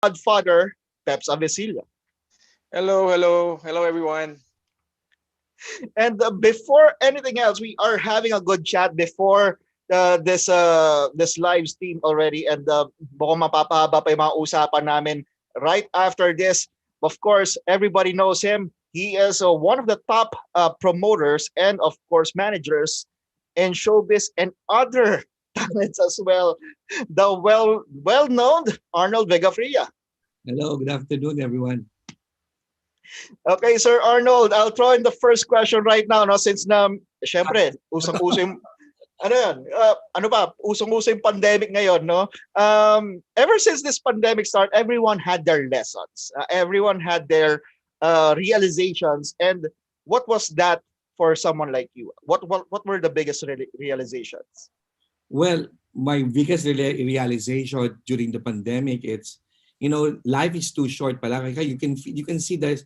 godfather, Peps Avesilla. Hello, everyone. And before anything else, we are having a good chat before this live stream already. And mukhang mapapahaba pa yung mga usapan namin right after this. Of course, everybody knows him. He is one of the top promoters and, of course, managers in showbiz and other talents as well. The well known Arnold Vegafria. Hello, good afternoon, everyone. Okay, Sir Arnold, I'll throw in the first question right now, no? Since syempre, usong-uso yung, ano yan, ano ba, usong-uso yung pandemic ngayon, no? Ever since this pandemic started, everyone had their lessons. Everyone had their realizations. And what was that for someone like you? What were the biggest realizations? Well, my biggest realization during the pandemic, it's, life is too short pala. Kaya you can see there's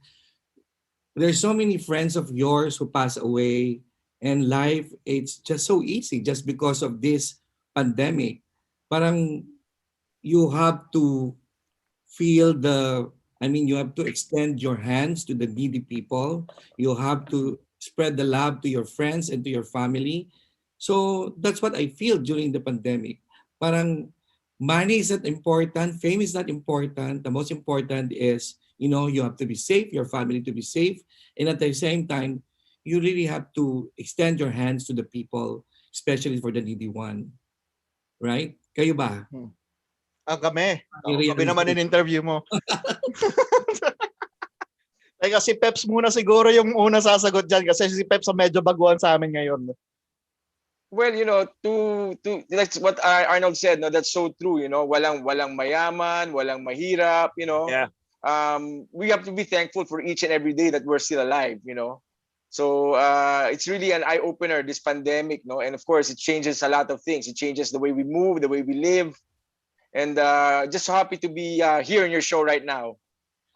so many friends of yours who pass away, and life, it's just so easy just because of this pandemic. Parang you have to you have to extend your hands to the needy people. You have to spread the love to your friends and to your family. So that's what I feel during the pandemic. Parang money is not important, fame is not important. The most important is, you have to be safe, your family to be safe. And at the same time, you really have to extend your hands to the people, especially for the needy one. Right? Kayo ba? Kami. Kami naman I-realize. in-interview mo. Teka, si Peps muna siguro yung una sasagot dyan kasi si Peps ang medyo baguhan sa amin ngayon. Well, to that's what Arnold said. No, that's so true. Walang mayaman, walang mahirap. Yeah. We have to be thankful for each and every day that we're still alive. So it's really an eye opener, this pandemic. No, and of course it changes a lot of things. It changes the way we move, the way we live, and just so happy to be here in your show right now.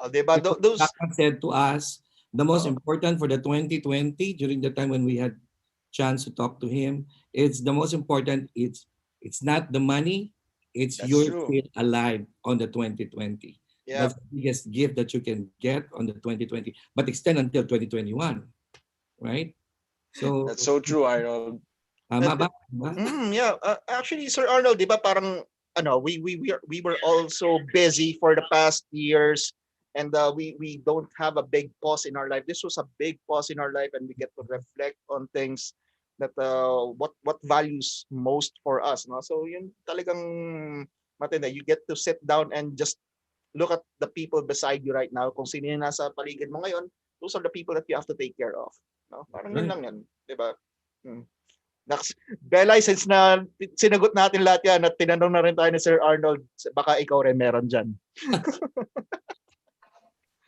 Diba? Those Papa said to us, the most important for the 2020, during the time when we had chance to talk to him, it's the most important. It's not the money, it's That's you're true. still alive on the 2020. yeah. That's the biggest gift that you can get on the 2020, but extend until 2021, right? So, That's so true, Arnold. tama ba? Diba? Yeah. Actually, Sir Arnold, di ba parang we were also busy for the past years, and we don't have a big pause in our life. This was a big pause in our life, and we get to reflect on things that what values most for us, no? So yun talagang matindi. You get to sit down and just look at the people beside you right now. Kung sino yung nasa paligid mo ngayon, those are the people that you have to take care of, no? Parang yun Right. lang yan, di ba? Belay, since na sinagot natin lahat yan at tinanong na rin tayo ni Sir Arnold, baka ikaw rin meron dyan.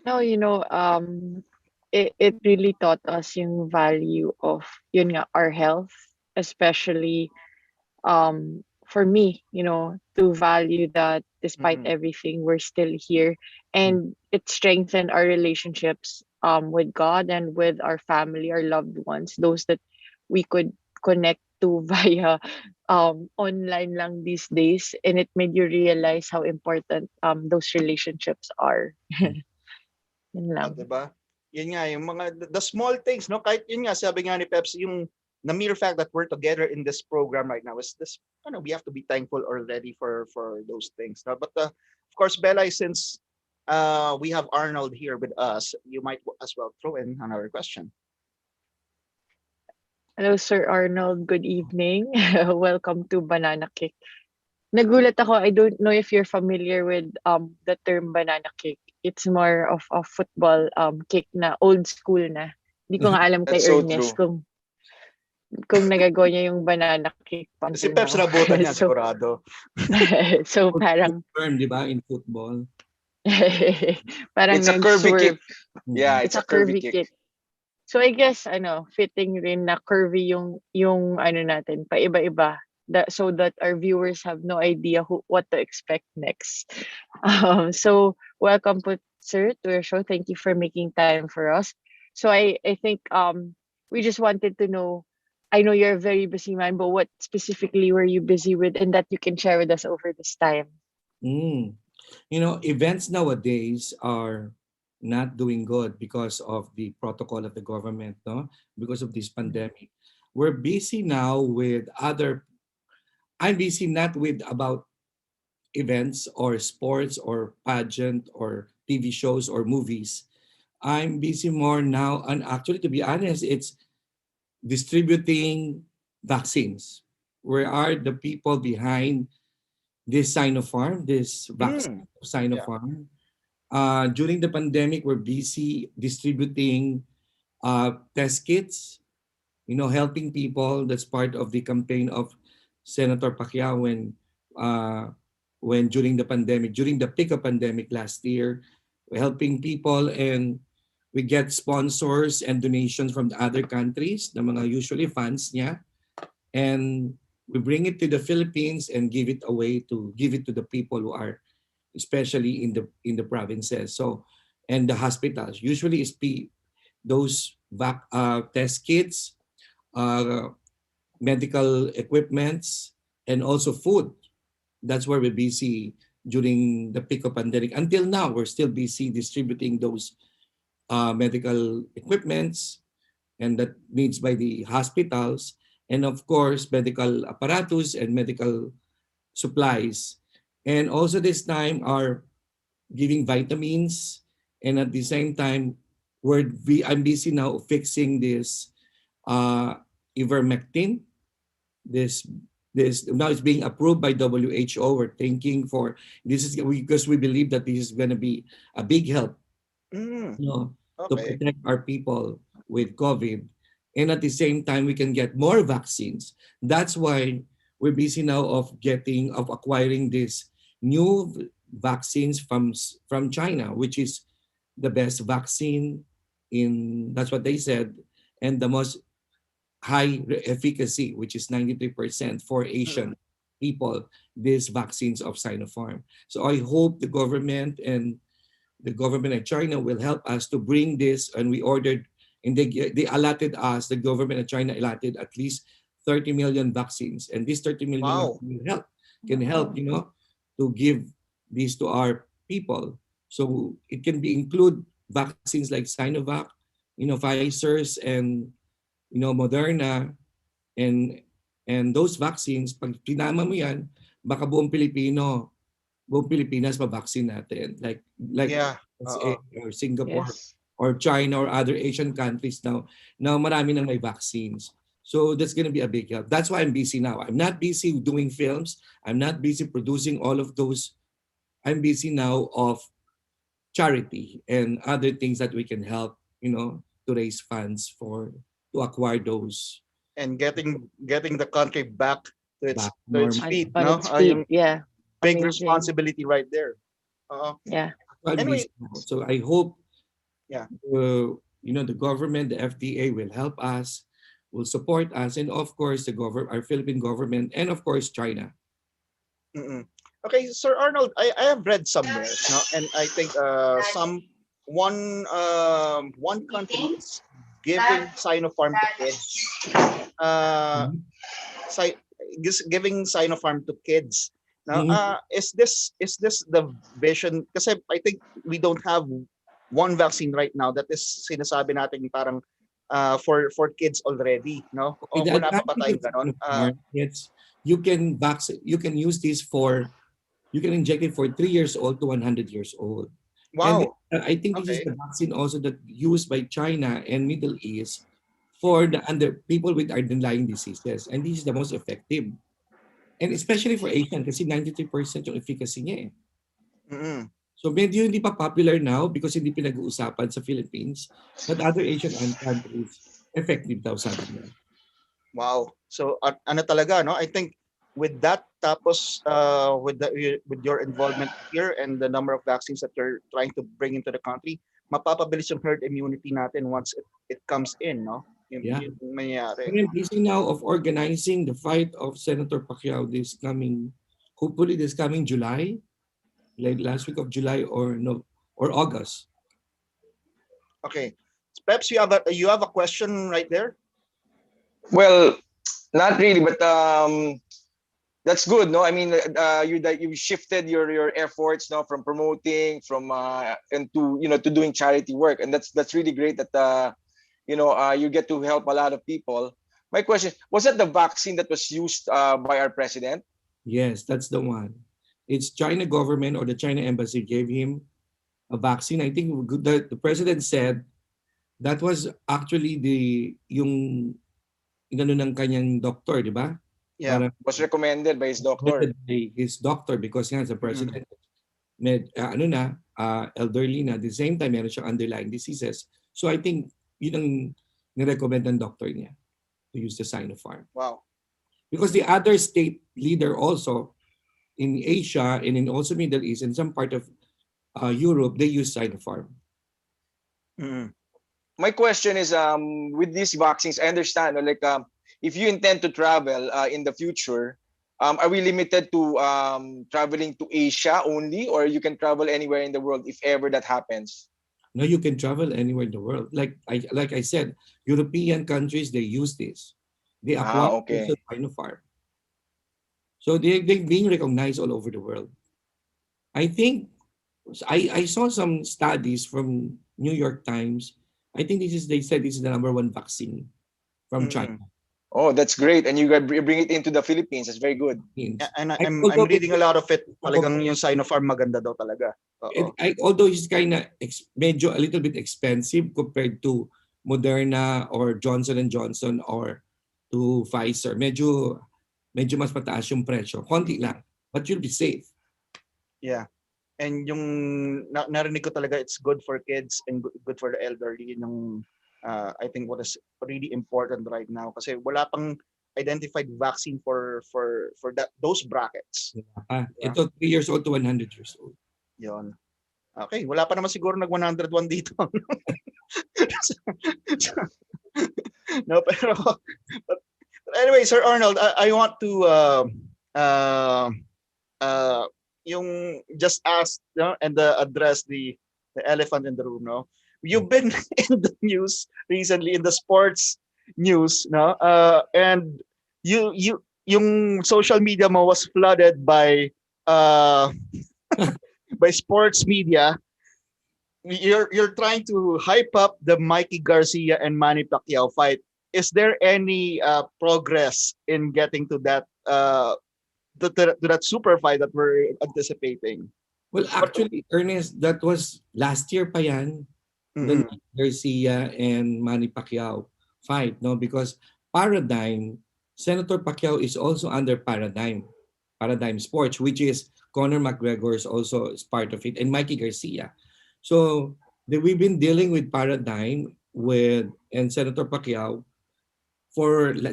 No, it really taught us yung value of yun nga, our health, especially for me, to value that despite everything, we're still here. And it strengthened our relationships with God and with our family, our loved ones, those that we could connect to via online lang these days. And it made you realize how important those relationships are. Yun lang. Diba? Yun nga, yung mga, the small things, no? Kahit yun nga, sabi nga ni Pepsi, yung the mere fact that we're together in this program right now is this, we have to be thankful already for those things. No? But of course, Bella, since we have Arnold here with us, you might as well throw in another question. Hello, Sir Arnold. Good evening. Welcome to Banana Cake. Nagulat ako. I don't know if you're familiar with the term banana cake. It's more of a football cake na old school na. Hindi ko nga alam kay That's so Ernest true. kung nagagawa niya yung banana cake pa Si until Peps now. nabutan niya, So, sigurado. so parang Term, di ba, in football? parang It's a curvy nag-swerve. kick. Yeah, It's it's a a curvy curvy kick. kick. So I guess fitting rin na curvy yung natin paiba-iba, so that our viewers have no idea what to expect next. So welcome po, sir, to your show. Thank you for making time for us. So I think we just wanted to know, I know you're a very busy man, but what specifically were you busy with and that you can share with us over this time? Mm. Events nowadays are not doing good because of the protocol of the government, no? Because of this pandemic. We're busy now with other, I'm busy not with about events or sports or pageant or TV shows or movies. I'm busy more now, and actually, to be honest, it's distributing vaccines. Where are the people behind this Sinopharm, this vaccine Mm. of Yeah. Sinopharm? During the pandemic, we're busy distributing test kits, helping people. That's part of the campaign of Senator Pacquiao when during the pandemic, during the peak of pandemic last year, we're helping people, and we get sponsors and donations from the other countries, the mga usually funds niya, and we bring it to the Philippines and give it to the people who are especially in the provinces. So, and the hospitals usually is those test kits, uh, medical equipments, and also food. That's where we're busy during the peak of pandemic. Until now, we're still busy distributing those medical equipments and that needs by the hospitals, and of course medical apparatus and medical supplies. And also this time are giving vitamins, and at the same time I'm busy now fixing this uh, ivermectin. This this now it's being approved by WHO. We're thinking for this is because we believe that this is going to be a big help, Mm, you know, to okay. protect our people with COVID. And at the same time, we can get more vaccines. That's why we're busy now of acquiring these new vaccines from China, which is the best vaccine that's what they said, and the most high efficacy, which is 93% for Asian Mm-mm. people, these vaccines of Sinopharm. So I hope the government of China will help us to bring this, and we ordered, and they allotted us, the government of China allotted at least 30 million vaccines, and these 30 million Wow. vaccines can help, to give these to our people. So it can be include vaccines like Sinovac, Pfizer's, and Moderna, and those vaccines, pag pinama mo yan, baka buong Pilipinas ma-vaccine natin. Like Yeah. USA Uh-oh. or Singapore Yes. or China or other Asian countries now marami nang may vaccines. So that's going to be a big help. That's why I'm busy now. I'm not busy doing films. I'm not busy producing all of those. I'm busy now of charity and other things that we can help, to raise funds to acquire those And getting the country back back to its normal. feet, On no? its feet. Yung Yeah. big Amazing. responsibility right there. Yeah. I'm busy Anyway, now. So I hope yeah. the government, the FDA will help us, will support us, and of course our Philippine government, and of course China. Mm-mm. Okay, Sir Arnold, I have read somewhere, no, and I think one country is giving Sinopharm to kids. Uh, Mhm. si- giving Sinopharm to kids. Now, Mhm. is this the vision? Kasi I think we don't have one vaccine right now that is sinasabi natin parang for kids already, no? Okay, the Wala pa ba advantage of tayong ganon? Sinopharm, it's you can use this you can inject it for 3 years old to 100 years old. And Wow. I think this is Okay. the vaccine also that used by China and Middle East for the under people with underlying diseases. And this is the most effective. And especially for Asian kasi 93% yung efficacy niya eh. Mm-mm. So medyo hindi pa popular now because hindi pinag-uusapan sa Philippines. But other Asian countries, effective daw sabi nila. Wow. So ano talaga, no? I think with that tapos with your involvement here and the number of vaccines that you're trying to bring into the country, mapapabilis yung herd immunity natin once it comes in, no? Yeah. Yung mangyayari. And I'm busy now of organizing the fight of Senator Pacquiao hopefully this coming July, like last week of July or no or August. Okay. Peps, you have a question right there? Well, not really, but That's good, no? I mean, you shifted your efforts, no, from promoting, from and to to doing charity work, and that's really great that you get to help a lot of people. My question was that the vaccine that was used by our president? Yes, that's the one. It's China government or the China embassy gave him a vaccine. I think the president said that was actually yung inano ng kanyang doctor, di ba? Yeah. Para Was recommended by his doctor. recommended by his doctor because nga the Mm. president elderly na, at the same time meron siyang underlying diseases. So I think yun ang nirecommend ng doctor niya to use the Sinopharm. Wow. Because the other state leader also in Asia and in also Middle East and some part of Europe, they use Sinopharm. Mm. My question is, with these vaccines, I understand, no, like, if you intend to travel in the future, are we limited to traveling to Asia only, or you can travel anywhere in the world if ever that happens? No, you can travel anywhere in the world. Like I said, European countries, they use this. They acquire also Okay. Sinopharm. So they're being recognized all over the world. I think I saw some studies from New York Times. I think they said this is the number one vaccine from China. Mm. Oh, that's great. And you bring it into the Philippines. That's very good. And I'm Although reading a lot of it. Talagang yung Sinopharm maganda daw talaga. Oo. although it's kind of medyo a little bit expensive compared to Moderna or Johnson and Johnson or to Pfizer. Medyo mas mataas yung presyo. Konti lang. But you'll be safe. Yeah. And yung narinig ko talaga, it's good for kids and good for the elderly. Yun yung I think what is really important right now kasi wala pang identified vaccine for those brackets. Ah, Yeah. ito 3 years old to 100 years old. Yon. Okay, wala pa naman siguro nag 101 dito. No, but anyway, Sir Arnold, I want to yung just ask, no, and address the elephant in the room, no. You've been in the news recently, in the sports news, no, and yung social media mo was flooded by by sports media. You're trying to hype up the Mikey Garcia and Manny Pacquiao fight. Is there any progress in getting to that to that super fight that we're anticipating? Well, actually, Ernest, that was last year pa yan. The Mhm. Garcia and Manny Pacquiao fight, no? Because Paradigm, Senator Pacquiao is also under Paradigm Sports, which is Conor McGregor is also is part of it, and Mikey Garcia. So we've been dealing with Paradigm and Senator Pacquiao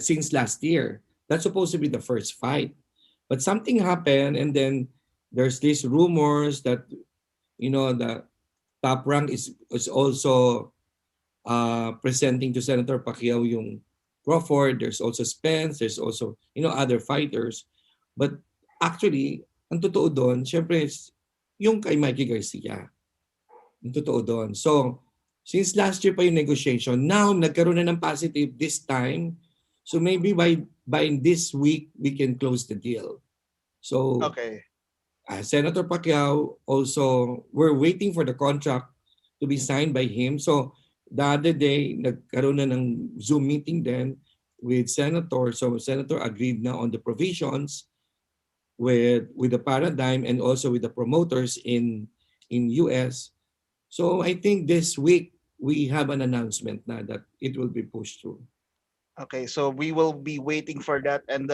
since last year. That's supposed to be the first fight, but something happened, and then there's these rumors that the Top Rank is also presenting to Senator Pacquiao yung Crawford. There's also Spence. There's also other fighters. But actually, ang totoo doon, syempre, yung kay Mikey Garcia. Ang totoo doon. So, since last year pa yung negotiation, now nagkaroon na ng positive this time. So maybe by this week, we can close the deal. So, Okay. Senator Pacquiao also, we're waiting for the contract to be signed by him. So the other day, nagkaroon na ng Zoom meeting then with Senator. So Senator agreed na on the provisions with the Paradigm and also with the promoters in US. So I think this week we have an announcement na that it will be pushed through. Okay, so we will be waiting for that, and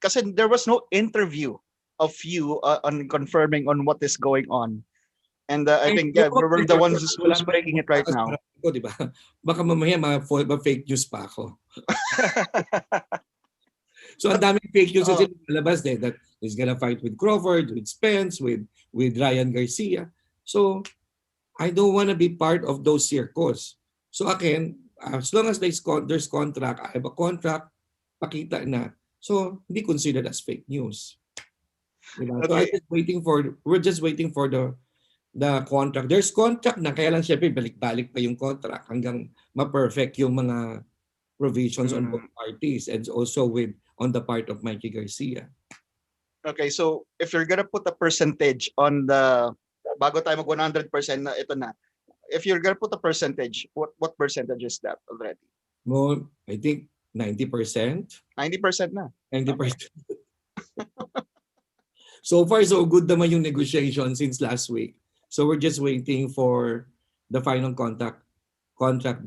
kasi there was no interview of you on confirming on what is going on, and I think we're the ones who's breaking it right now. Ko, di ba? Baka mamaya fake news pa ako. So ang daming fake news kasi lalabas that he's gonna fight with Crawford, with Spence, with Ryan Garcia. So I don't want to be part of those circles. So again, as long as there's contract, I have a contract, pakita na. So hindi considered as fake news. Diba? Okay. So we're just waiting for the contract. There's contract na, kaya lang syempre balik-balik pa yung contract hanggang ma-perfect yung mga provisions on both parties and also on the part of Mikey Garcia. Okay, so if you're gonna put a percentage on the bago tayo mag 100% na ito na. If you're gonna put a percentage, what percentage is that already? More, I think 90%. 90% na. 90%. So far, so good naman yung negotiation since last week. So we're just waiting for the final contract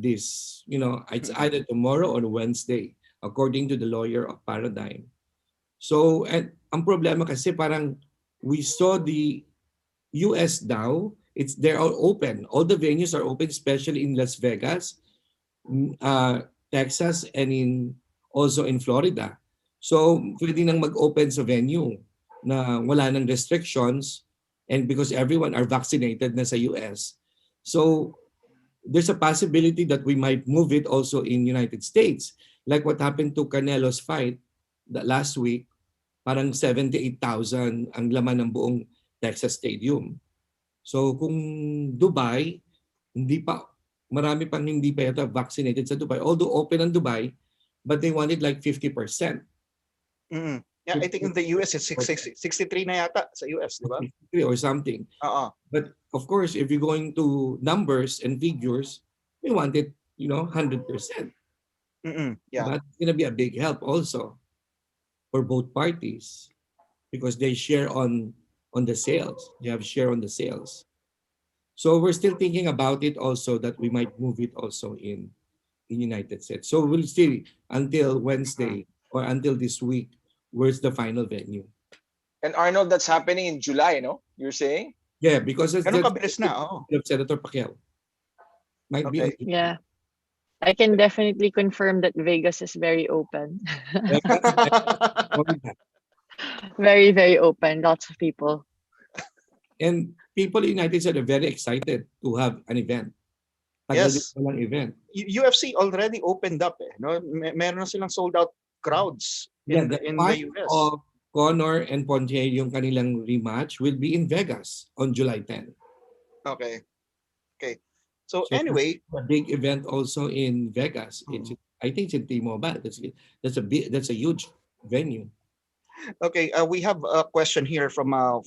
this, it's either tomorrow or Wednesday, according to the lawyer of Paradigm. So, and ang problema kasi parang we saw the US now, they're all open. All the venues are open, especially in Las Vegas, Texas, and also in Florida. So, pwede nang mag-open sa venue na wala nang restrictions and because everyone are vaccinated na sa US. So, there's a possibility that we might move it also in United States. Like what happened to Canelo's fight last week, parang 78,000 ang laman ng buong Texas Stadium. So kung Dubai, marami pang hindi pa yata vaccinated sa Dubai. Although open ang Dubai, but they wanted like 50%. Mm-hmm. Yeah, I think in the US it's 63 na yata sa US, di ba? 63 or something. But of course, if you're going to numbers and figures, we want it, 100%. Yeah. That's going to be a big help also for both parties because they share on the sales. They have share on the sales. So we're still thinking about it also that we might move it also in United States. So we'll see until Wednesday or until this week where's the final venue. And Arnold, that's happening in July, no? You're saying? Yeah, because it's Ganun kabilis na, of Senator Pacquiao. Might be. Yeah. I can definitely confirm that Vegas is very open. Very, very open. Lots of people. And people in the United States are very excited to have an event. Yes. Event. UFC already opened up. No? Meron na silang sold out crowds in the US. Of Conor and Pontier, yung kanilang rematch will be in Vegas on July 10. Okay. So anyway, a big event also in Vegas. I think it's in T-Mobile. That's a huge venue. Okay, we have a question here from a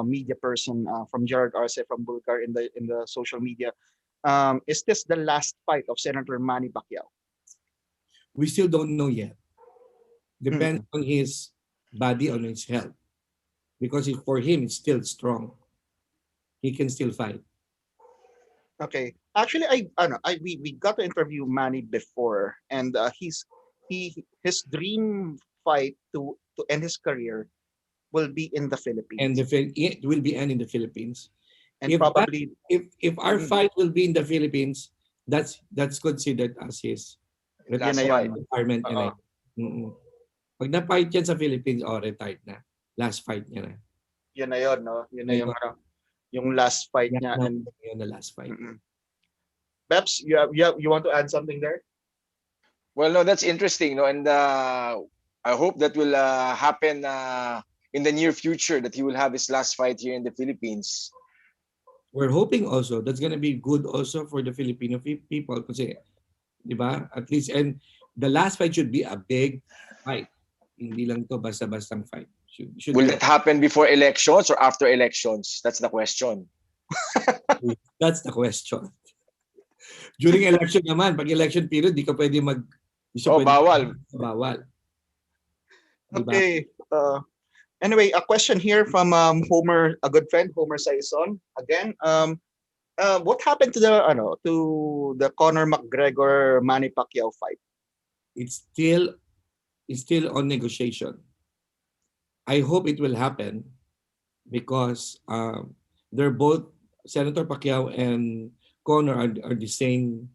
media person, from Gerard Arce from Bulgar in the social media. Is this the last fight of Senator Manny Pacquiao? We still don't know yet. Depends on his body, on his health, because for him it's still strong. He can still fight. Okay, actually, we got to interview Manny before, and his dream fight to end his career will be in the Philippines. And it will be in the Philippines. And probably if our fight will be in the Philippines, that's considered as his retirement. Pag na-fight yan sa Philippines, retired na. Last fight niya na. Yun na yun, no? Yun na yung last fight niya. And yun the last fight. Beps, you want to add something there? Well, no, that's interesting, no, and I hope that will happen in the near future, that he will have his last fight here in the Philippines. We're hoping also that's gonna be good also for the Filipino people kasi, di ba? At least, and the last fight should be a big fight. Hindi lang to basta-bastang fight. Will that happen before elections or after elections? That's the question. That's the question. During election naman, pag election period, di ka pwede bawal. Bawal. Diba? Okay. Anyway, a question here from Homer, a good friend, Homer Saison. Again, what happened to the Conor McGregor Manny Pacquiao fight? It's still on negotiation. I hope it will happen because they're both, Senator Pacquiao and Conor are the same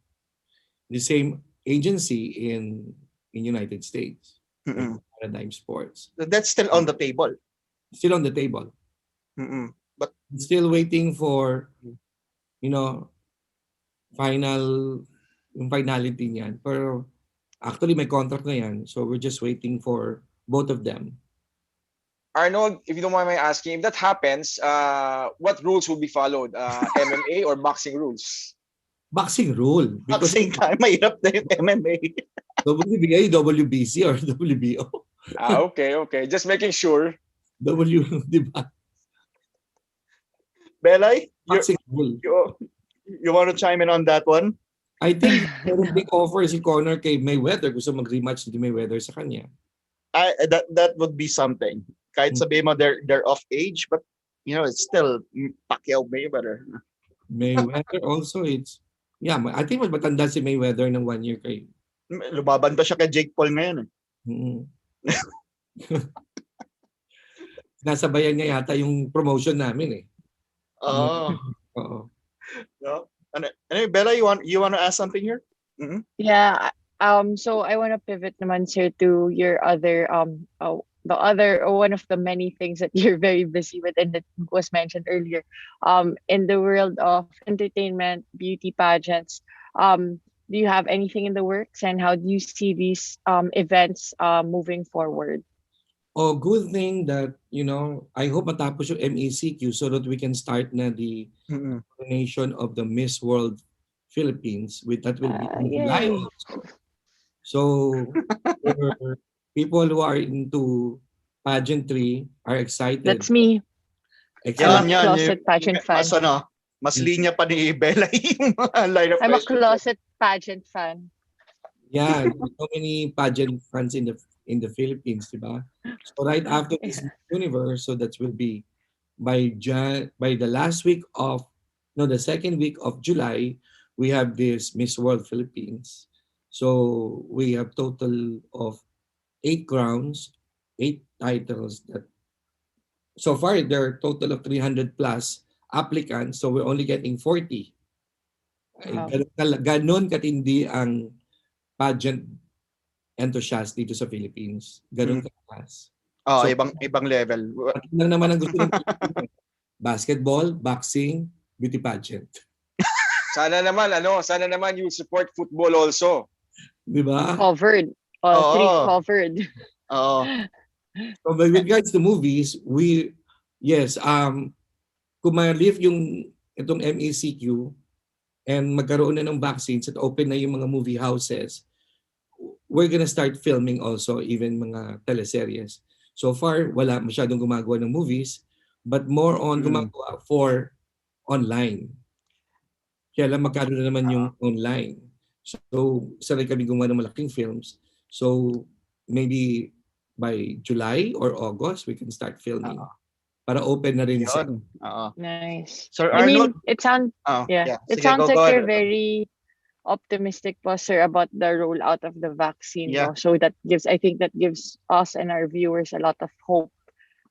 agency in United States. Paradigm Sports. That's still on the table. Still on the table. But still waiting for finality niyan. Pero actually may contract na yan, so we're just waiting for both of them. Arnold, if you don't mind my asking, if that happens, what rules will be followed? MMA or boxing rules? Boxing rule. Boxing time, mahirap na yung MMA. WBA, WBC, or WBO. Okay. Just making sure. W, di ba? Belay, Boxing bull. you want to chime in on that one? I think merong big offer si Conor kay Mayweather. Gusto mag-rematch ni Mayweather sa kanya. That would be something. Kahit sabihin mo they're off age, but it's still Pacquiao Mayweather. Mayweather also, I think mas matanda si Mayweather ng 1 year kay. Lumaban pa siya kay Jake Paul ngayon. Nasabayan niya yata yung promotion namin eh. Oh. Oo. No? Anyway, Bella, you want to ask something here? Mm-hmm. Yeah. So I want to pivot naman sir to your other the other one of the many things that you're very busy with and that was mentioned earlier. In the world of entertainment, beauty pageants, do you have anything in the works and how do you see these events moving forward? Oh, good thing that, I hope matapos yung MECQ so that we can start na the coronation of the Miss World Philippines. That will be in July Yay. also. So, for people who are into pageantry are excited. That's me. I'm a closet pageant fan. Mas linya pa ni Bella yung line of I'm a questions. closet pageant fan. Yeah, so many pageant fans in the Philippines, diba? So right after this universe, so that will be by the second week of July, we have this Miss World Philippines. So we have total of 8 crowns, 8 titles. That so far there are total of 300 plus applicants. So we're only getting 40. Wow. Ganon katindi ang pageant enthusiast dito sa Philippines. Ganon kataas. So, ibang level. Lang naman ang gusto ng basketball, boxing, beauty pageant. Sana naman you support football also. Di ba? Covered. Three covered. Oo. So with regards to movies, kung ma-lift yung itong MECQ and magkaroon na ng vaccines at open na yung mga movie houses, we're gonna start filming also even mga teleseries. So far, wala masyadong gumagawa ng movies, but more on gumagawa for online. Kaya lang magkaroon na naman yung online. So, sanay kami gumawa ng malaking films. So, maybe by July or August, we can start filming. Para open na rin siya. Nice. Sir Arnold, it sounds it sounds like you're very optimistic po, sir, about the rollout of the vaccine. Yeah. No? So I think that gives us and our viewers a lot of hope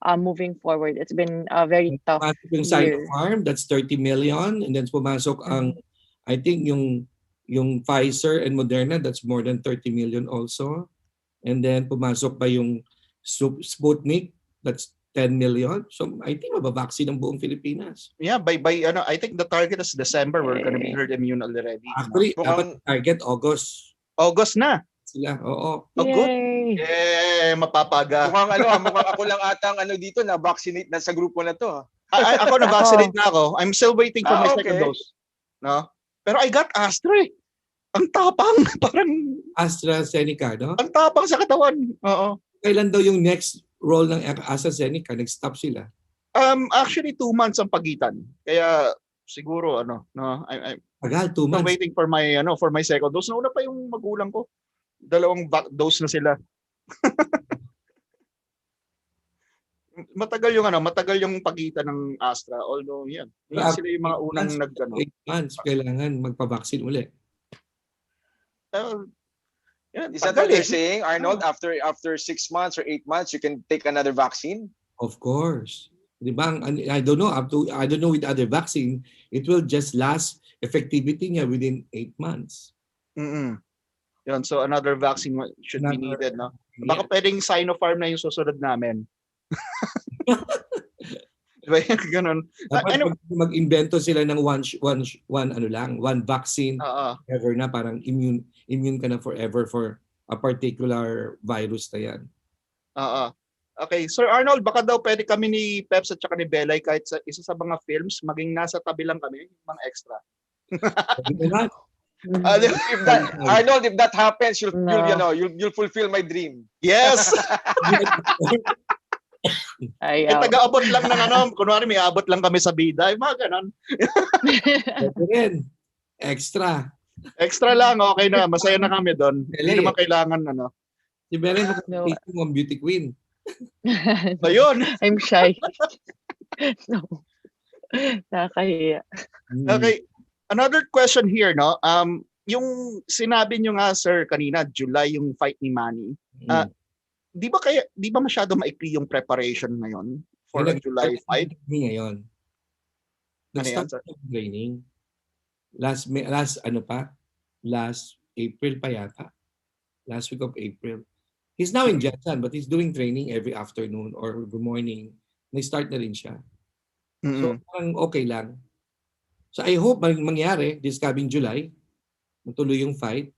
moving forward. It's been a very tough yung year. Sinopharm, that's 30 million. And then pumasok ang, I think yung Pfizer and Moderna, that's more than 30 million also. And then pumasok pa yung Sputnik, that's 10 million. So I think mabavaccine ang buong Pilipinas. Yeah, by I think the target is December. We're gonna be herd immune already. Actually, dapat target August. August na. Sila, oo. Oh, good. Yeah, mapapaga. Mukhang ako lang atang dito na vaccinate na sa grupo na to. Ako na-vaccinate na ako. I'm still waiting for my second dose. No? Pero I got Astra. Ang tapang. Parang AstraZeneca, no? Ang tapang sa katawan. Oo. Kailan daw yung next roll ng AstraZeneca? Nag-stop sila. Actually 2 months ang pagitan. Kaya siguro I'm tagal, 2 months. waiting for my second dose. Nauna pa yung magulang ko. 2 dose na sila. matagal yung pagitan ng Astra, although yan sila yung mga unang 8 months kailangan magpa-vaccine uli. Is that what you're saying, Arnold? After 6 months or 8 months, you can take another vaccine? Of course. Diba? I don't know with other vaccine, it will just last effectivity niya within 8 months. Yun, so another vaccine should be needed, no? Baka pwedeng Sinopharm na yung susunod namin. Diba yung ganun? Mag-invento sila ng one vaccine ever na parang immune ka na forever for a particular virus na yan. Okay, Sir Arnold, baka daw pwede kami ni Peps at saka ni Belay kahit sa isa sa mga films, maging nasa tabi lang kami, mga extra. Arnold, if that happens, you'll fulfill my dream. Yes. May Ayaw. taga-abot lang ng ano, kunwari may abot lang kami sa bida, yung mga ganon. Pwede rin. Extra. Extra lang, okay na, masaya na kami doon. Hindi Belen, naman kailangan ano. si Belen No. makapag-tasting ng beauty queen. Ayun. I'm shy. No. Nakakahiya. Okay. Another question here, no? Yung sinabi nyo nga sir kanina, July yung fight ni Manny. Mm. Di ba masyado maikli yung preparation ngayon for a July fight? Ngayon. Ano yan, Nag-start sir? yung training. Last April pa yata. Last week of April. He's now in Jetson, but he's doing training every afternoon or every morning. Nag-start na rin siya. So, parang okay lang. So, I hope mangyari this coming July, matuloy yung fight.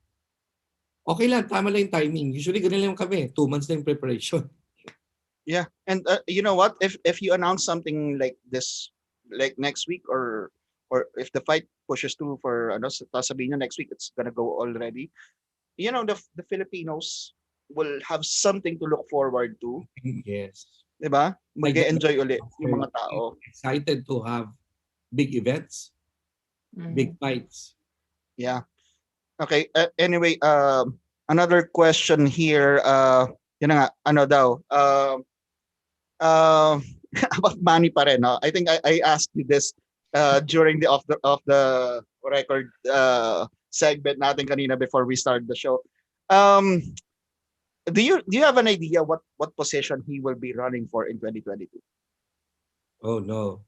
Okay lang, tama lang yung timing. Usually, ganun lang kami. 2 months na yung preparation. Yeah. And you know what? If you announce something like this, like next week or if the fight pushes through for ano, sabihin nyo next week it's gonna go already. You know, the Filipinos will have something to look forward to. Yes. Diba? Mag-enjoy ulit yung mga tao. Excited to have big events, big fights. Yeah. Okay. Anyway, another question here. Yun na nga, ano daw? About money pa rin. No? I think I asked you this during the off the record segment natin kanina before we start the show. Do you have an idea what position he will be running for in 2022? Oh no.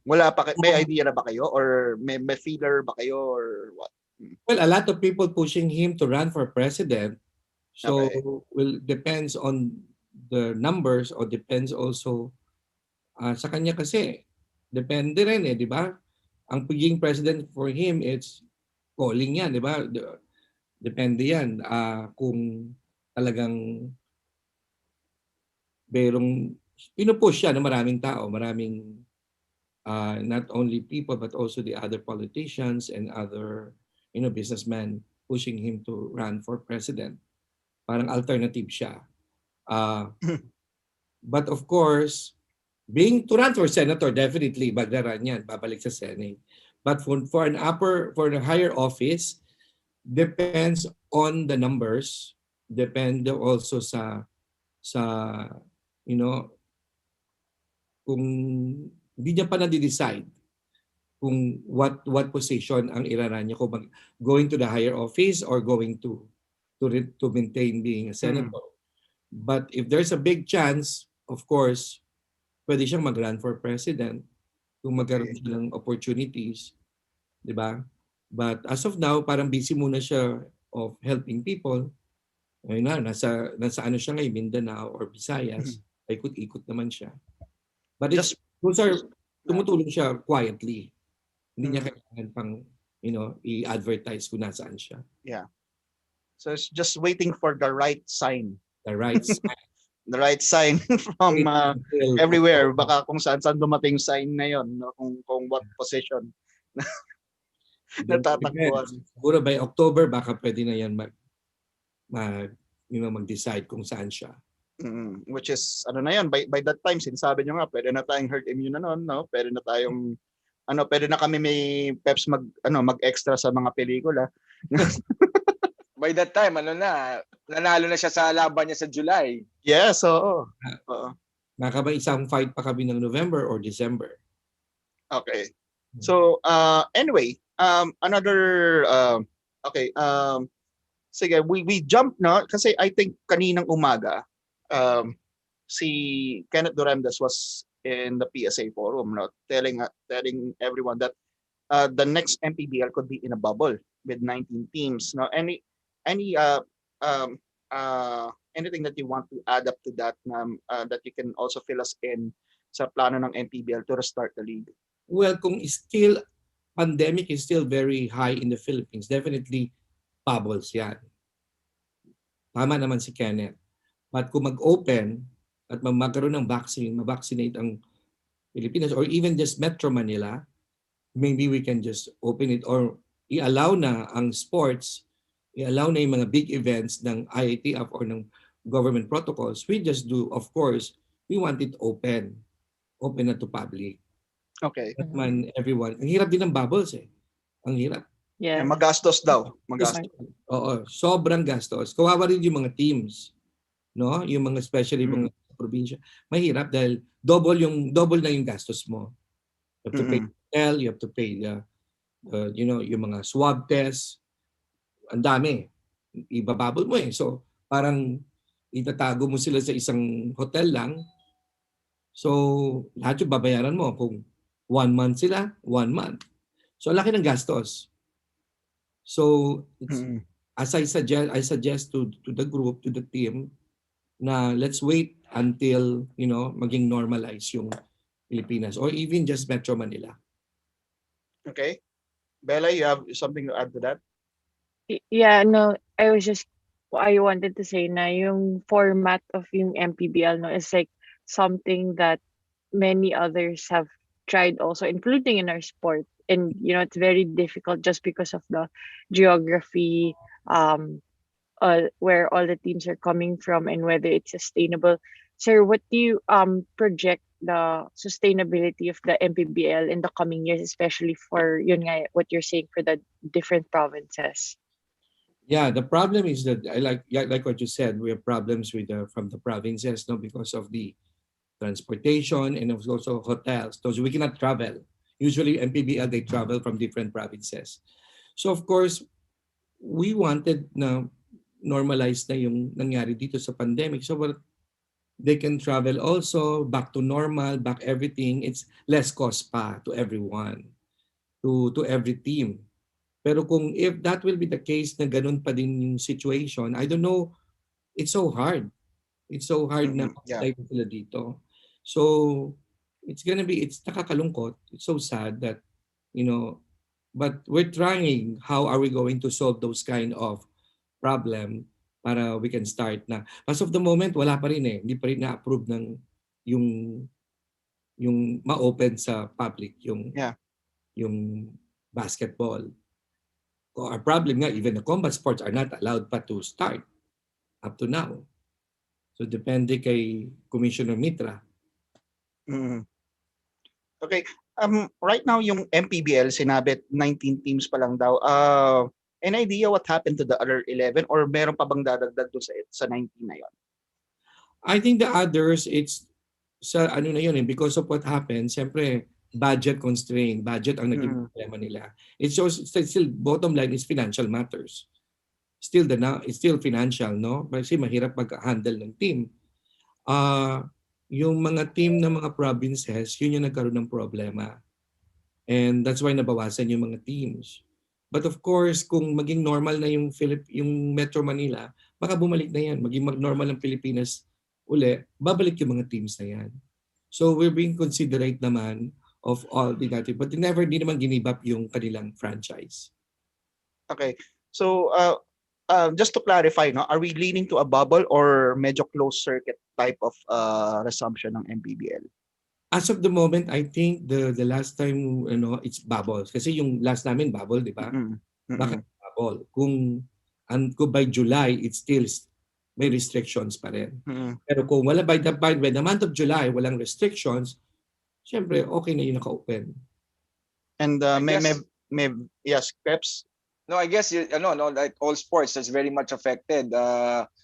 Wala pa may idea na ba kayo or may feeler ba kayo or what? Well, a lot of people pushing him to run for president. So, Okay. will depends on the numbers or depends also sa kanya kasi. Depende rin di ba? Ang pagiging president for him, it's calling yan, di ba? Depende yan kung talagang merong pinupush siya ng maraming tao, maraming not only people but also the other politicians and other businessmen pushing him to run for president. Parang alternative siya. But of course, to run for senator, definitely maglaran yan, babalik sa Senate. But for a higher office, depends on the numbers, depende also sa kung hindi niya pa na-decide kung what position ang iraran niya, kung going to the higher office or going to maintain being a senator. But if there's a big chance, of course, pwede siyang mag-run for president kung magkaroon siya ng opportunities, di ba? But as of now, parang busy muna siya of helping people. Ayun na, nasa ano siya ngayon, Mindanao or Visayas. Ikot-ikot naman siya. But tumutulong siya quietly. Hindi niya kailangan pang, i-advertise kung nasaan siya. Yeah. So it's just waiting for the right sign. The right sign. The right sign from everywhere. Baka kung saan dumating sign na yun, no? Kung what position natatakbuhan. Siguro by October, baka pwede na yan mag-decide kung saan siya. Which is, ano na yan, by that time, sinasabi nyo nga, pwede na tayong herd immune na nun, no? Pwede na tayong, pwede na kami may peps mag-extra sa mga pelikula. By that time, nanalo na siya sa laban niya sa July. Yes, oo. Baka ba isang fight pa kami ng November or December? Okay. So, anyway, another, sige, we jump na, kasi I think kaninang umaga, si Kenneth Duremdes was in the PSA forum, no, telling everyone that the next MPBL could be in a bubble with 19 teams. No, anything that you want to add up to that, that you can also fill us in sa plano ng MPBL to restart the league? Well, kung pandemic is still very high in the Philippines, definitely bubbles yan. Tama naman si Kenneth. But kung mag-open at magkaroon ng vaccine, ma-vaccinate ang Pilipinas or even just Metro Manila, maybe we can just open it or i-allow na ang sports, i-allow na yung mga big events ng IATF or ng government protocols. We just do, of course, we want it open na to public. Okay. At Mhm. man everyone. Ang hirap din ng bubbles eh. Ang hirap. Yeah, Yes. magastos daw. Yes. Magastos. Oo, sobrang gastos. Kawawa rin yung mga teams, no? Yung mga especially Mm. mga probinsya. Mahirap dahil double na yung gastos mo. You have to pay Mm-mm. hotel, you have to pay yung mga swab test. Ang dami. Ibababol mo eh. So, parang itatago mo sila sa isang hotel lang. So, lahat yung babayaran mo. Kung 1 month sila, 1 month. So, laki ng gastos. So, it's, Mm-mm. as I suggest to the group, to the team, na let's wait until, maging normalize yung Pilipinas or even just Metro Manila. Okay. Bella, you have something to add to that? Yeah, no, I wanted to say na yung format of yung MPBL no is like something that many others have tried also, including in our sport. And it's very difficult just because of the geography, um, where all the teams are coming from and whether it's sustainable. Sir, what do you project the sustainability of the MPBL in the coming years, especially for yun nga, what you're saying for the different provinces? Yeah, the problem is that like what you said, we have problems with from the provinces, no, because of the transportation and also hotels. So we cannot travel. Usually MPBL they travel from different provinces. So of course, we wanted na normalize na yung nangyari dito sa pandemic. So they can travel also back to normal, back everything. It's less cost pa to everyone, to every team. Pero kung if that will be the case na ganun pa din yung situation, I don't know, it's so hard. It's so hard na Mm-mm. Yeah. apply sila dito. So it's nakakalungkot. It's so sad that, but we're trying how are we going to solve those kind of problem para we can start na. As of the moment, wala pa rin eh. Hindi pa rin na-approve ng yung ma-open sa public Yeah. yung basketball. Our problem nga, even the combat sports are not allowed pa to start up to now. So depende kay Commissioner Mitra. Mm. Okay. Right now yung MPBL sinabi 19 teams pa lang daw. An idea what happened to the other 11 or meron pa bang dadagdag doon sa 19 na yon? I think the others, it's sa ano na yun eh, because of what happened, siyempre budget constraint, budget ang naging Mm. problema nila. It's still bottom line is financial matters. It's still financial, no? Kasi mahirap mag-handle ng team. Yung mga team ng mga provinces, yun yung nagkaroon ng problema. And that's why nabawasan yung mga teams. But of course, kung maging normal na yung Metro Manila, baka bumalik na yan. Maging normal ang Pilipinas uli, babalik yung mga teams na yan. So we're being considerate naman of all the natin. But di naman ginibap yung kanilang franchise. Okay. So just to clarify, no, are we leaning to a bubble or medyo closed circuit type of resumption ng MPBL? As of the moment, I think the last time, it's bubble. Kasi yung last namin bubble, di ba? Mm-mm. Bakit Mm-mm. bubble? Kung by July, it's still may restrictions pa rin. Mm-mm. Pero kung wala by the month of July, walang restrictions, syempre okay na yung naka-open. And yes, Peps. No, I guess like all sports that's very much affected.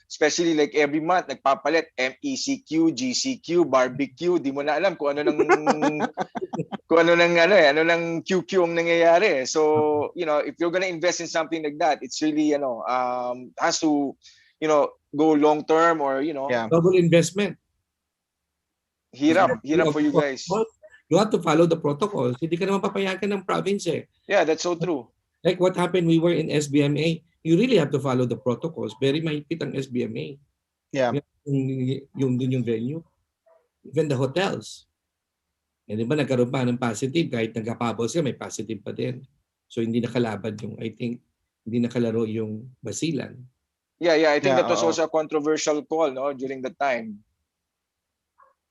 Especially like every month nagpapalit MECQ, GCQ, barbecue, di mo na alam kung ano nang ano nang QQ ang nangyayari. So, if you're gonna invest in something like that, it's really has to go long term or Yeah. Double investment. hirap for you guys. You have to follow the protocols. Hindi ka naman papayagan ng province eh. Yeah, that's so true. Like what happened, we were in SBMA. You really have to follow the protocols. Very mahigpit ang SBMA. Yeah. Yung venue. Even the hotels. Eh, di ba nagkaroon pa ng positive kahit nagka-bubbles ka, may positive pa din. So hindi nakalaban I think, hindi nakalaro yung Basilan. Yeah, I think Yeah, that was oo. also a controversial call, no, during the time.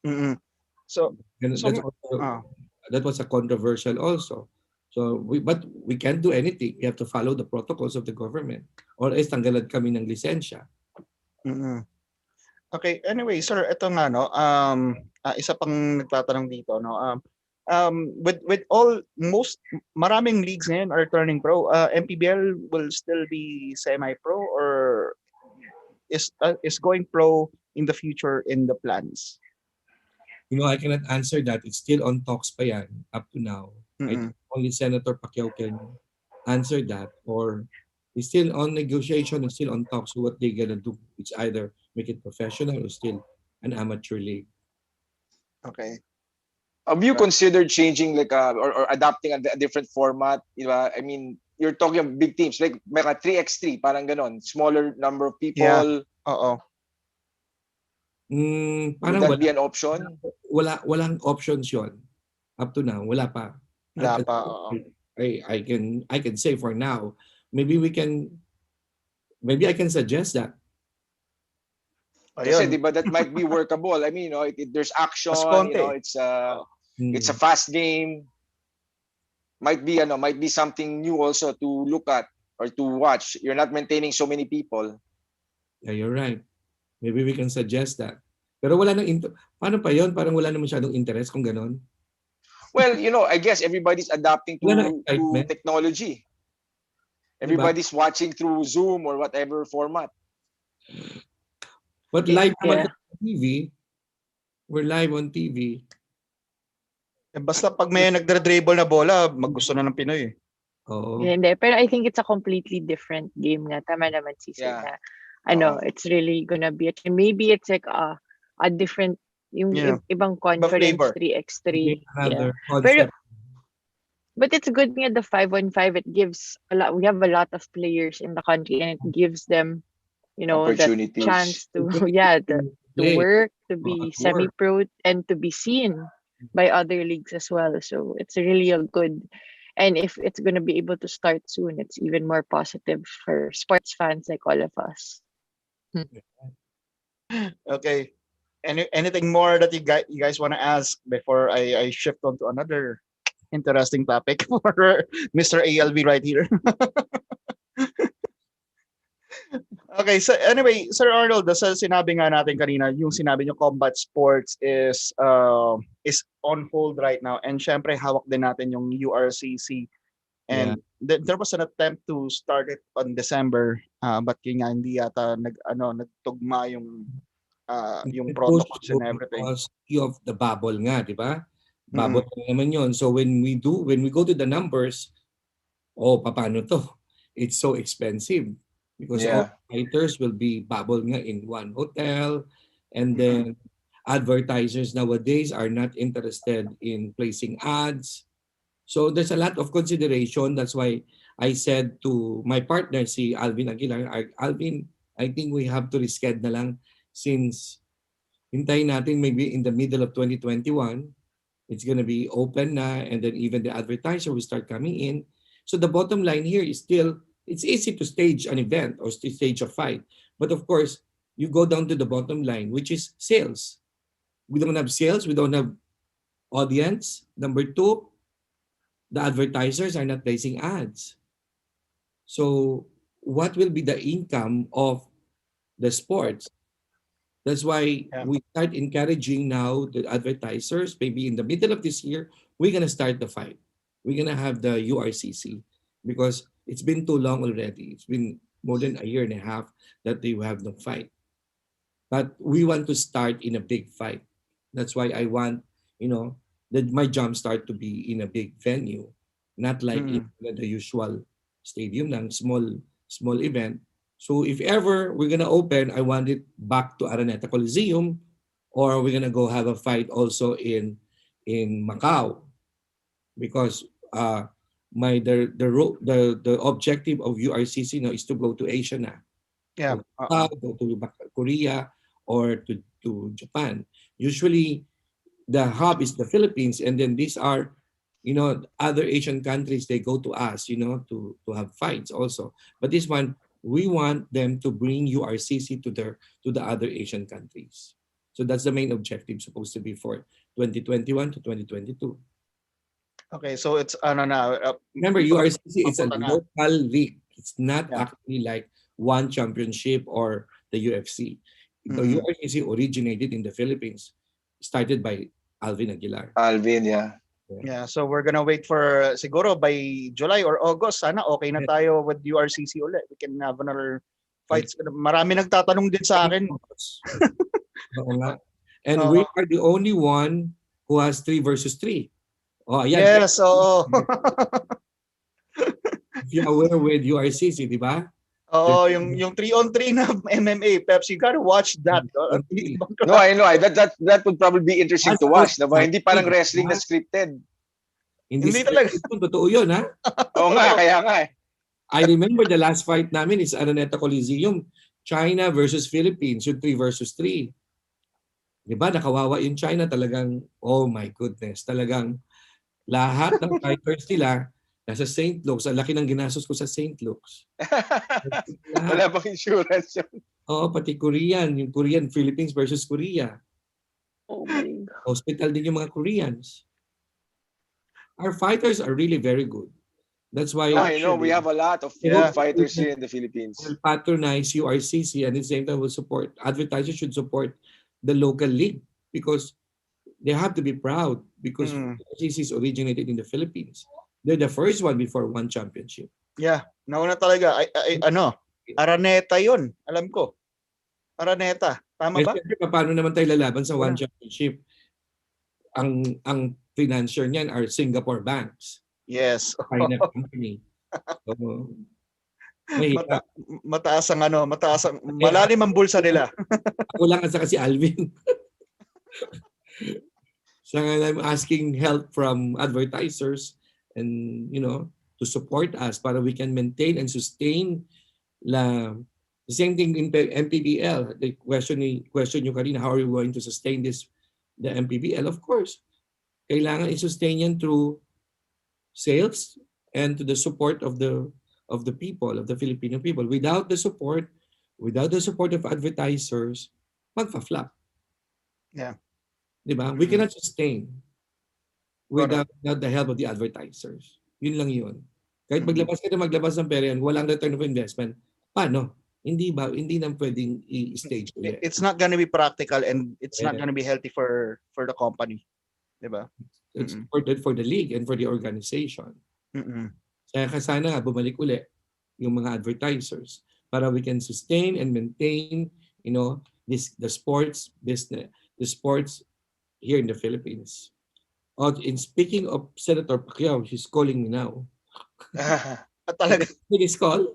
Mm-mm. So That was a controversial also. So but we can't do anything. We have to follow the protocols of the government or else tanggalan kami ng lisensya. mm-mm. Okay, anyway, sir, ito nga no, isa pang nagtatanong dito no. With all most maraming leagues ngayon are turning pro. MPBL will still be semi-pro or is going pro in the future in the plans? I cannot answer that. It's still on talks pa yan up to now. I Mm-mm. think only Senator Pacquiao can answer that, or it's still on negotiation and still on talks what they're gonna do. It's either make it professional or still an amateur league. Okay. Have you Right. considered changing like or adapting a different format? I mean, you're talking of big teams like may 3x3 parang ganon, smaller number of Yeah. people. Oo. Would Parang that wala, be an option? walang options yon up to now. Wala pa. Wala At pa. Oo. I can say for now, maybe we can maybe I can suggest that. Kasi Ayun. 'di ba that might be workable. I mean, there's Mas action, konti. it's a Hmm. fast game. Might be something new also to look at or to watch. You're not maintaining so many people. Yeah, you're right. Maybe we can suggest that. Pero wala nang paano pa yon? Parang wala na masyadong interest kung ganon. Well, I guess everybody's adapting Wala nang to excitement, technology. di ba? Everybody's watching through Zoom or whatever format. But live naman Yeah. kami sa TV. We're live on TV. Basta pag may nagdre-dribble na bola, maggusto na ng Pinoy. Oo. Hindi. Pero I think it's a completely different game nga. Tama naman si Sir Yeah. na, Oo. it's really gonna be, maybe it's like a different, yung Yeah. ibang Iba conference, flavor. 3x3. Yeah. Another Pero, concept. but it's good nga the 5-on-5. It gives a lot, we have a lot of players in the country and it gives them, that Opportunities. chance to, yeah, To to play. work, to be At work. semi-pro, and to be seen by other leagues as well. So it's really a good, and if it's going to be able to start soon, it's even more positive for sports fans like all of us. Okay. Anything more that you guys want to ask before I shift on to another interesting topic for Mr. ALV right here? Okay, so anyway, Sir Arnold, sa sinabi nga natin kanina, yung sinabi niyo combat sports is on hold right now, and syempre hawak din natin yung URCC, Yeah. and there was an attempt to start it on December, but yun nga hindi yata nagtugma yung It goes protocols and everything. because of the bubble nga, di ba? Mm-mm. Bubble na naman yun. So when we go to the numbers, paano to? It's so expensive because all Yeah. fighters will be bubble nga in one hotel, and Mm-mm. then advertisers nowadays are not interested in placing ads. So there's a lot of consideration. That's why I said to my partner, si Alvin Aguilar, Alvin, I think we have to reschedule na lang since hintayin natin maybe in the middle of 2021, it's going to be open na, and then even the advertiser will start coming in. So the bottom line here is still, it's easy to stage an event or to stage a fight. But of course, you go down to the bottom line, which is sales. We don't have sales. We don't have audience. Number two, the advertisers are not placing ads. So what will be the income of the sports? That's why Yeah. we start encouraging now the advertisers. Maybe in the middle of this year, we're gonna start the fight. We're gonna have the URCC because it's been too long already. It's been more than a year and a half that they have no fight. But we want to start in a big fight. That's why I want, that my jump start to be in a big venue, not like in Mm-mm. the usual stadium, ng small event. So if ever we're gonna open, I want it back to Araneta Coliseum, or we're gonna go have a fight also in Macau, because the objective of URCC now is to go to Asia na. Yeah. Go to Macau, go to Korea, or to Japan. Usually the hub is the Philippines, and then these are, other Asian countries, they go to us, to have fights also. But this one, we want them to bring URCC to the other Asian countries. So that's the main objective supposed to be for 2021 to 2022. Okay, so it's ano na Remember, URCC is a papunta na. local league. It's not Yeah. actually like one championship or the UFC. The URCC originated in the Philippines, started by Alvin Aguilar. Alvin, yeah. Yeah, so we're gonna wait for siguro by July or August. Sana okay na tayo with URCC ulit. We can have another fights. Marami nagtatanong din sa akin. Oo nga. And Oo. we are the only one who has 3 versus 3. Oh, ayan. Yes, oo. If you're aware with URCC, di ba? Oo, yung 3-on-3 na MMA, Peps, you gotta watch that. No, I know. That would probably be interesting to watch. Diba? Hindi parang wrestling na scripted. Hindi talaga. Totoo yun, ha? Oo nga, kaya nga eh. I remember the last fight namin is Araneta Coliseum, China versus Philippines, yung 3 versus 3. Di ba? Nakawawa yung China talagang, oh my goodness, talagang lahat ng fighters nila nasa St. Luke's. Ang laki ng ginastos ko sa St. Luke's. Wala bang insurance yun? Oo, pati Korean. Yung Korean, Philippines versus Korea. Oh my God. Hospital din yung mga Koreans. Our fighters are really very good. That's why I know. We have a lot of good fighters here in the Philippines. we'll patronize URCC and at the same time we'll support. Advertisers should support the local league because they have to be proud because URCC is originated in the Philippines. They're the first one before one championship. Yeah, nauna talaga. Araneta yun. Alam ko. Araneta. Tama ba? Siyempre, paano naman tayo lalaban sa one championship? Ang financier niyan are Singapore banks. Yes. China company. So, mataas ang malalim ang bulsa nila. Ako lang kasi Alvin. So I'm asking help from advertisers and to support us para we can maintain and sustain the same thing in MPBL. The question nyo kanina, how are you going to sustain the MPBL? Of course, kailangan i-sustain yan through sales and to the support of the people, of the Filipino people. Without the support of advertisers, magfa-flop. Yeah. Diba? We cannot sustain without the help of the advertisers. Yun lang yun. Kahit maglabas ka na maglabas ng pera yan, walang return of investment, paano? Hindi na pwedeng i-stage ulit. It's not gonna be practical and it's not gonna be healthy for the company. Diba? It's important for the league and for the organization. Kaya sana nga bumalik ulit yung mga advertisers para we can sustain and maintain, the sports business, the sports here in the Philippines. In speaking of Senator Pacquiao, he's calling me now. Talaga? Please call.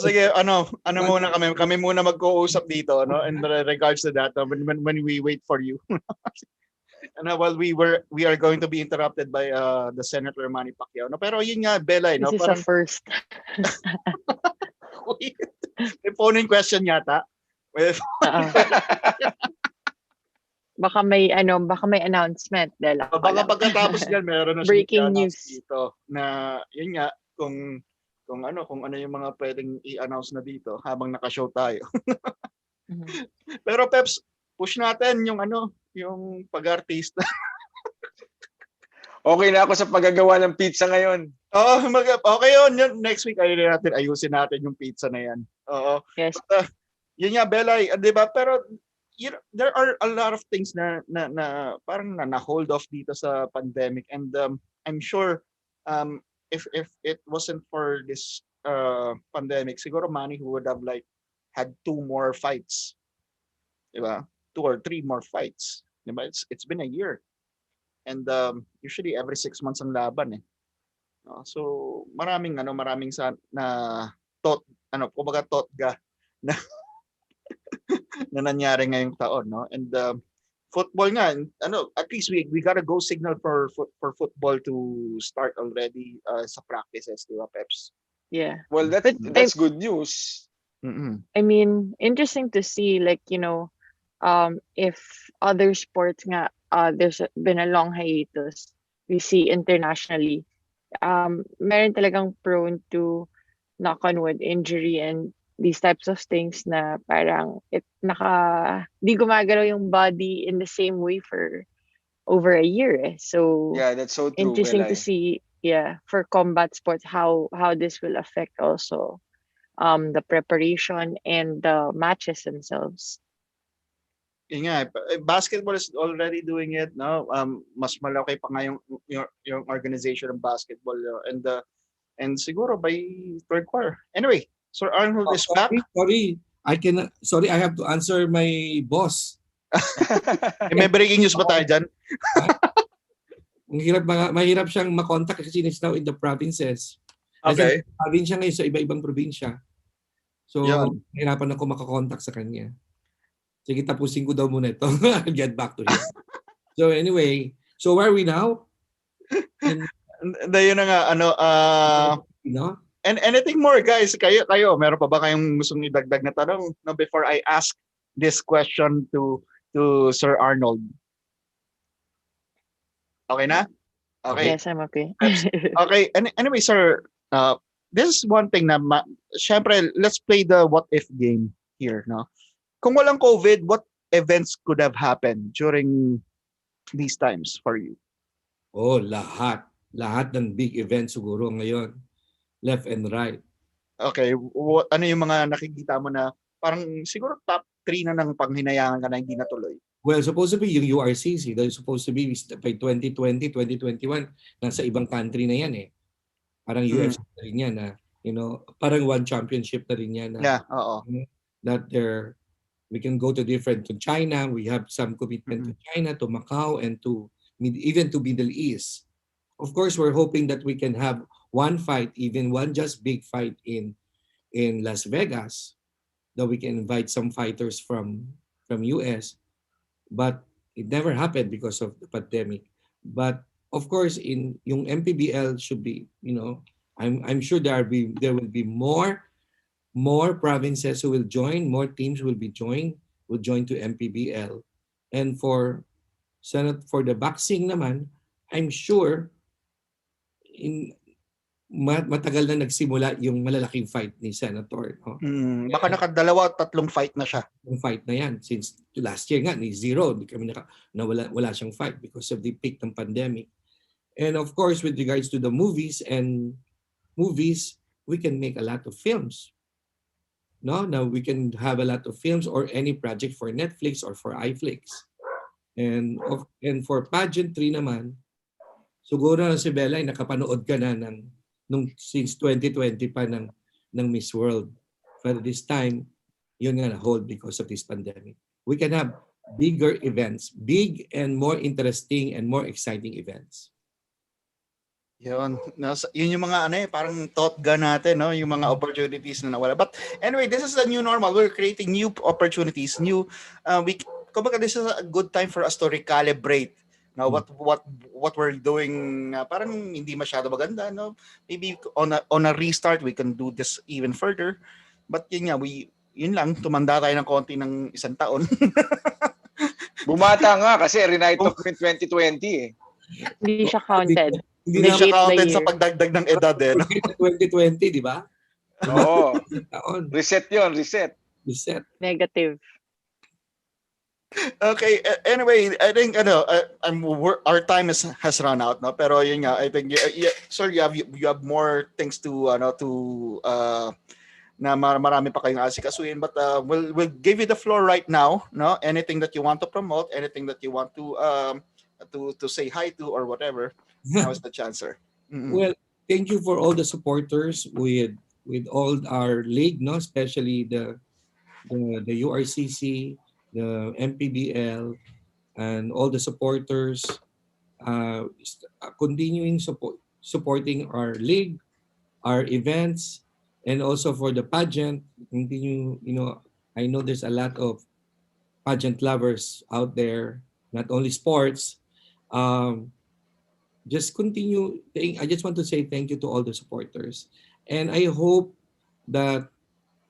Sige, muna kami muna mag-uusap dito, in regards to that, when we wait for you. While we are going to be interrupted by the Senator Manny Pacquiao. Pero yun nga, Bella, This is a first. May phone-in question yata. Baka may announcement, Bella. Baka pagkatapos niyan meron na breaking news dito na yun nga kung ano yung mga pwedeng i-announce na dito habang naka-show tayo. Pero Peps, push natin yung pag-artista. Okay na ako sa paggagawa ng pizza ngayon. Okay yun. Next week ayusin natin yung pizza na yan. Oo. Yes. But, yun nga, Bella, di ba? Pero there are a lot of things na parang na-hold off dito sa pandemic, and I'm sure if it wasn't for this pandemic, siguro Manny would have had 2 more fights. Di ba? 2 or 3 more fights. Diba? It's been a year. And usually every 6 months ang laban eh. So maraming kumbaga totga na na nangyari ngayong taon, no? And football nga, at least we got a go signal for football to start already sa practices, di ba, Peps? Yeah. Well, that's good news. I mean, interesting to see, if other sports nga, there's been a long hiatus. We see internationally, meron talagang prone to knock on wood injury and these types of things na parang di gumagalaw yung body in the same way for over a year eh. So yeah, that's so true. Interesting to see, for combat sports how this will affect also the preparation and the matches themselves. Yun nga, basketball is already doing it, no? Mas malaki pa nga yung organization ng basketball, and siguro by third quarter. Anyway, Sir Arnold Oh, is back. sorry, I have to answer my boss. May breaking news ba tayo dyan? Mahirap siyang makontak kasi he's now in the provinces. Okay. Kasi probinsya ngayon sa iba-ibang probinsya. So, Yun. hirapan ako makakontak sa kanya. Sige, tapusin ko daw muna ito. I'll get back to him. So anyway, so where are we now? And, Yun na nga, you know, and anything more, guys? Kayo, meron pa ba kayong gustong idagdag na tanong, no, before I ask this question to Sir Arnold? Okay na? Okay. Yes, I'm okay. Okay. Anyway, sir, this is one thing na, syempre, let's play the what if game here, no? Kung walang COVID, what events could have happened during these times for you? oh, lahat. Lahat ng big events siguro ngayon. Left and right. Okay, ano yung mga nakikita mo na parang siguro top 3 na ng panghinayangan ka na hindi natuloy? Well, supposed to be yung URCC. They're supposed to be by 2020, 2021. Nasa ibang country na yan eh. Parang UFC na rin yan na, parang one championship na rin yan na, Yeah, oo. that we can go to China. We have some commitment to China, to Macau, and even to Middle East. Of course, we're hoping that we can have one fight, even one just big fight in Las Vegas, that we can invite some fighters from US. But it never happened because of the pandemic. But of course, in yung MPBL should be, I'm sure there will be more provinces who will join, more teams will join to MPBL. And for the boxing naman, I'm sure matagal na nagsimula yung malalaking fight ni Senator. No? Baka nakadalawa, tatlong fight na siya. Yung fight na yan. Since last year nga, ni zero. Hindi kami wala siyang fight because of the peak ng pandemic. And of course, with regards to the movies, we can make a lot of films. No? Now, we can have a lot of films or any project for Netflix or for iFlix. And for pageantry naman, siguro si Bella ay nakapanood ka na since 2020 pa ng Miss World. But this time, yun nga na-hold because of this pandemic. We can have bigger events, big and more interesting and more exciting events. Yun yung mga parang thought gun natin, no? Yung mga opportunities na nawala. But anyway, this is the new normal. We're creating new opportunities, kumbaga this is a good time for us to recalibrate. Now, what we're doing, parang hindi masyado maganda, no? Maybe on a restart, we can do this even further. But yun nga, yun lang, tumanda tayo ng konti ng isang taon. Bumata nga kasi renight of 2020 eh. Hindi siya counted. Hindi siya counted sa pagdagdag ng edad eh. No? 2020, di ba? Oo. Reset yun, reset. Negative. Okay, anyway, I think our time has run out, no? Pero yun nga, I think sir, you have more things to na marami pa kayong asikasuhin, but we'll give you the floor right now, no? Anything that you want to promote, anything that you want to say hi to or whatever. Now is the chance, sir. Well, thank you for all the supporters with all our league, no? Especially the URCC, the MPBL, and all the supporters continuing supporting our league, our events, and also for the pageant. Continue, I know there's a lot of pageant lovers out there, not only sports. Just continue. I just want to say thank you to all the supporters, and I hope that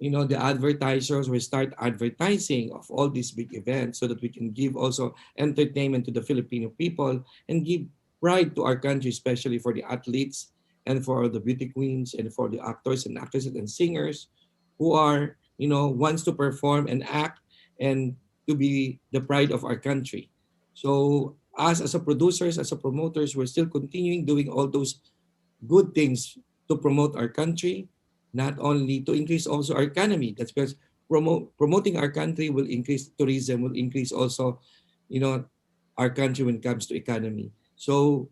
the advertisers will start advertising of all these big events so that we can give also entertainment to the Filipino people and give pride to our country, especially for the athletes and for the beauty queens and for the actors and actresses and singers who are, wants to perform and act and to be the pride of our country. So us as a producers, as a promoters, we're still continuing doing all those good things to promote our country not only to increase also our economy. That's because promoting our country will increase tourism, will increase also, you know, our country when it comes to economy. So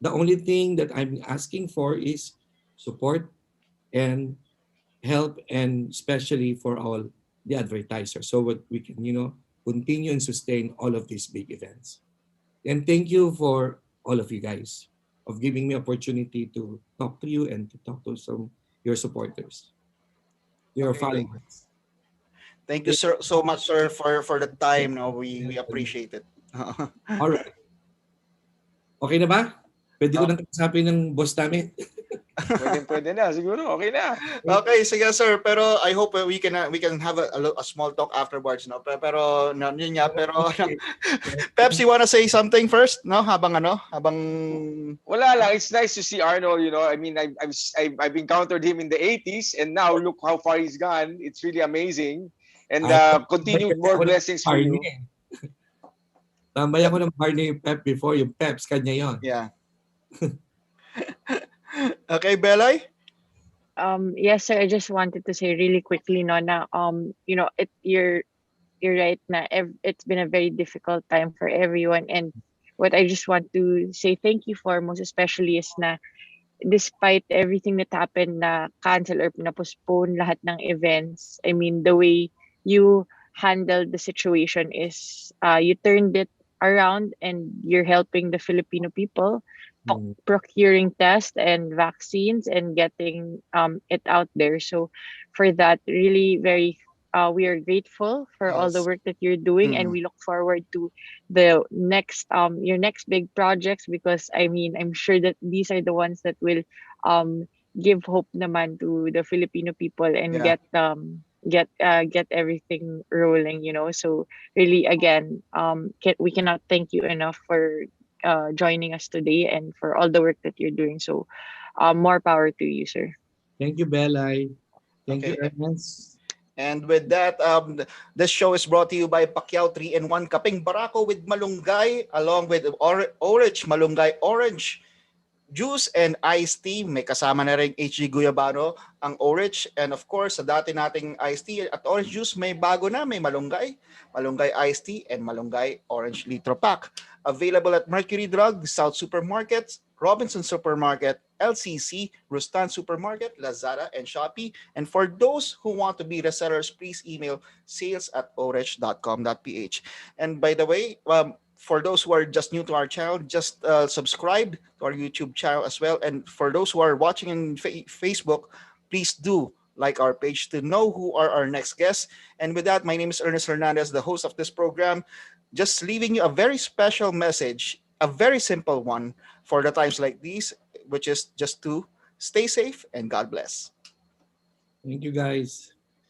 the only thing that I'm asking for is support and help, and especially for all the advertisers, so what we can, continue and sustain all of these big events. And thank you for all of you guys of giving me opportunity to talk to you and to talk to some your supporters, your Okay, followers. thank you Okay. sir so much sir for the time. No, we appreciate it. All right. Okay na ba? Pwede ko Oh, nang kausapin ng boss namin. Pwede na siguro. Okay na. okay, sige sir. Pero I hope we can have a small talk afterwards, no. Pero no, yun nga. Pero Peps, you wanna say something first, no? Habang Wala lang. It's nice to see Arnold. I mean, I've encountered him in the 80s, and now look how far he's gone. It's really amazing. And Ay, continued kasi more ako ng blessings for Barney you. eh. Tambay ako ng Barney yung Pep before. Yung Peps, kanya yon. yeah. Okay, Belay? Yes, sir. I just wanted to say really quickly, no, na you're right na it's been a very difficult time for everyone, and what I just want to say thank you for most especially is na despite everything that happened na cancel or na-postpone lahat ng events, I mean, the way you handled the situation is you turned it around and you're helping the Filipino people procuring tests and vaccines and getting it out there. So for that, really very we are grateful for all the Yes. work that you're doing, and Mm, we look forward to the next your next big projects, because I mean I'm sure that these are the ones that will um give hope naman to the Filipino people and yeah. get everything rolling, so really again we cannot thank you enough for joining us today and for all the work that you're doing. So more power to you, sir. Thank you, Belay. Thank you, Okay. Ernest. And with that, this show is brought to you by Pacquiao 3-in-1 Kaping Barako with Malunggay, along with Orange, Malunggay Orange juice and iced tea. May kasama na rin HG Guyabano, ang orange. And of course, sa dati nating iced tea at orange juice, may bago na. May malunggay, malunggay iced tea, and malunggay orange litro pack. Available at Mercury Drug, South Supermarkets, Robinson Supermarket, LCC, Rustan Supermarket, Lazada, and Shopee. And for those who want to be resellers, please email sales@orange.com.ph. And by the way, for those who are just new to our channel, just subscribe to our YouTube channel as well. And for those who are watching in Facebook, please do like our page to know who are our next guests. And with that, my name is Ernest Hernandez, the host of this program, just leaving you a very special message, a very simple one for the times like these, which is just to stay safe and God bless. Thank you, guys.